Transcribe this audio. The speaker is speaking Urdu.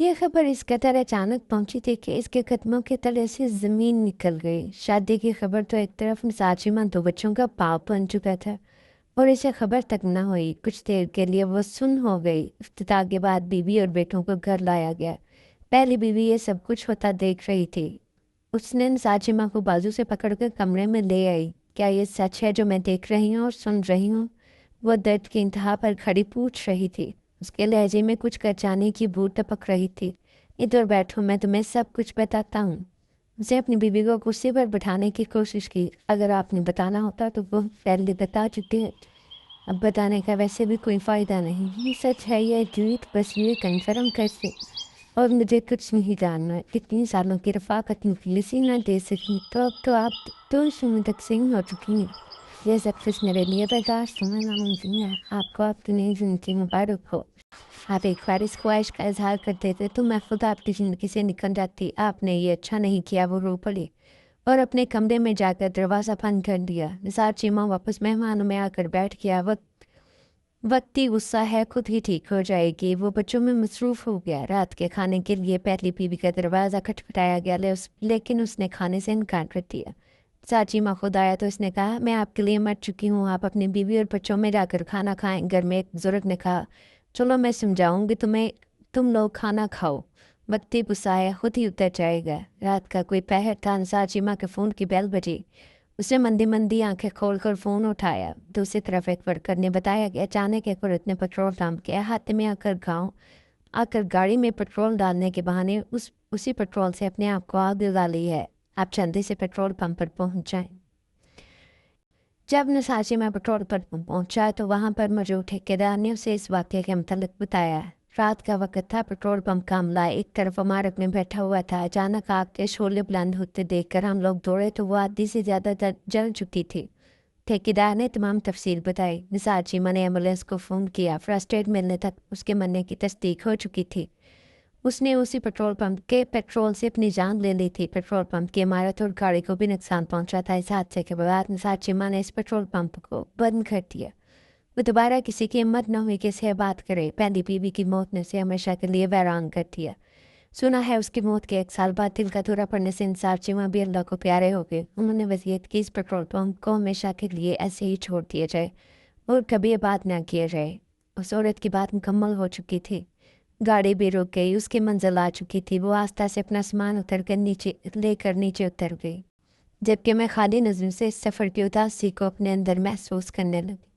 یہ خبر اس قدر اچانک پہنچی تھی کہ اس کے قدموں کے تلے سے زمین نکل گئی۔ شادی کی خبر تو ایک طرف نساجمہ دو بچوں کا باپ بن چکا تھا اور اسے خبر تک نہ ہوئی۔ کچھ دیر کے لیے وہ سن ہو گئی۔ افتتاح کے بعد بیوی اور بیٹوں کو گھر لایا گیا۔ پہلی بیوی یہ سب کچھ ہوتا دیکھ رہی تھی۔ اس نے نساجمہ کو بازو سے پکڑ کر کمرے میں لے آئی۔ کیا یہ سچ ہے جو میں دیکھ رہی ہوں اور سن رہی ہوں؟ وہ درد کی انتہا پر کھڑی پوچھ رہی تھی۔ اس کے لہجے میں کچھ کرچانے کی بو ٹپک رہی تھی۔ ادھر بیٹھو، میں تمہیں سب کچھ بتاتا ہوں۔ اسے اپنی بیوی کو کرسی پر بٹھانے کی کوشش کی۔ اگر آپ نے بتانا ہوتا تو وہ پہلے بتا چکے ہیں۔ اب بتانے کا ویسے بھی کوئی فائدہ نہیں۔ یہ سچ ہے، یہ جھوٹ، بس یہ کنفرم کر سے۔ اور مجھے کچھ نہیں جاننا۔ اتنی سالوں کی رفاقت مفلسی نہ دے سکی تو اب تو آپ دو شمع تقسیم ہو چکی ہیں۔ یہ سب کچھ میرے لیے برداشت ہونا ناممکن ہے۔ آپ کو آپ کی نئی زندگی مبارک ہو۔ آپ ایک بار اس خواہش کا اظہار کرتے تھے تو میں خود آپ کی زندگی سے نکل جاتی۔ آپ نے یہ اچھا نہیں کیا۔ وہ رو پڑی اور اپنے کمرے میں جا کر دروازہ بند کر دیا۔ نثار چیمہ واپس مہمانوں میں آ کر بیٹھ گیا۔ وقتی غصہ ہے خود ہی ٹھیک ہو جائے گی۔ وہ بچوں میں مصروف ہو گیا۔ رات کے کھانے کے لیے پہلی بیوی کا دروازہ کھٹکھٹایا گیا لیکن اس نے کھانے سے انکار کر دیا۔ نثار چیمہ خود آیا تو اس نے کہا، میں آپ کے لیے مر چکی ہوں، آپ اپنی بیوی اور بچوں میں جا کر کھانا کھائیں۔ گھر میں ایک بزرگ نے کہا، چلو میں سمجھاؤں گی تمہیں، تم لوگ کھانا کھاؤ۔ وقتی غصہ ہے خود ہی اتر جائے گا۔ رات کا کوئی پہر تھا۔ نثار چیمہ کے فون کی بیل بجی۔ اسے مندی مندی آنکھیں کھول کر فون اٹھایا۔ دوسری طرف ایک ورکر نے بتایا کہ اچانک ایک عورت نے پٹرول پمپ کے احاطے میں آ کر گاڑی میں پٹرول ڈالنے کے بہانے اسی پٹرول سے اپنے آپ کو آگ لگا لی ہے۔ آپ جلدی سے پٹرول پمپ پر پہنچ جائیں۔ جب نثار چیمہ پٹرول پمپ پہنچا تو وہاں پر موجود ٹھیکیدار نے اسے اس واقعے کے متعلق بتایا۔ رات کا وقت تھا۔ پٹرول پمپ کا عملہ ایک طرف عمارت میں بیٹھا ہوا تھا۔ اچانک آگ کے شعلے بلند ہوتے دیکھ کر ہم لوگ دوڑے تو وہ آدھی سے زیادہ جل چکی تھی۔ ٹھیکیدار نے تمام تفصیل بتائی۔ نثار چیمہ نے ایمبولینس کو فون کیا۔ فرسٹ ایڈ ملنے تک اس کے مرنے کی تصدیق ہو چکی تھی۔ اس نے اسی پٹرول پمپ کے پیٹرول سے اپنی جان لے لی تھی۔ پیٹرول پمپ کی عمارت اور گاڑی کو بھی نقصان پہنچا تھا۔ اس حادثے کے بعد نثار چیمہ نے اس پیٹرول پمپ کو بند کر دیا۔ وہ دوبارہ کسی کی ہمت نہ ہوئی کہ اسے بات کرے۔ پہلی بیوی کی موت نے اسے ہمیشہ کے لیے ویران کر دیا۔ سنا ہے اس کی موت کے 1 سال بعد دل کا دورہ پڑنے سے نثار چیمہ بھی اللہ کو پیارے ہو گئے۔ انہوں نے وصیت کی، اس پیٹرول پمپ کو ہمیشہ کے لیے ایسے ہی چھوڑ دیا جائے اور کبھی بات نہ کیا جائے۔ اس عورت کی بات مکمل ہو چکی تھی۔ گاڑی بھی رک گئی، اس کی منزل آ چکی تھی۔ وہ آہستہ سے اپنا سامان لے کر نیچے اتر گئی، جبکہ میں خالی نظروں سے اس سفر کی اداسی کو اپنے اندر محسوس کرنے لگی۔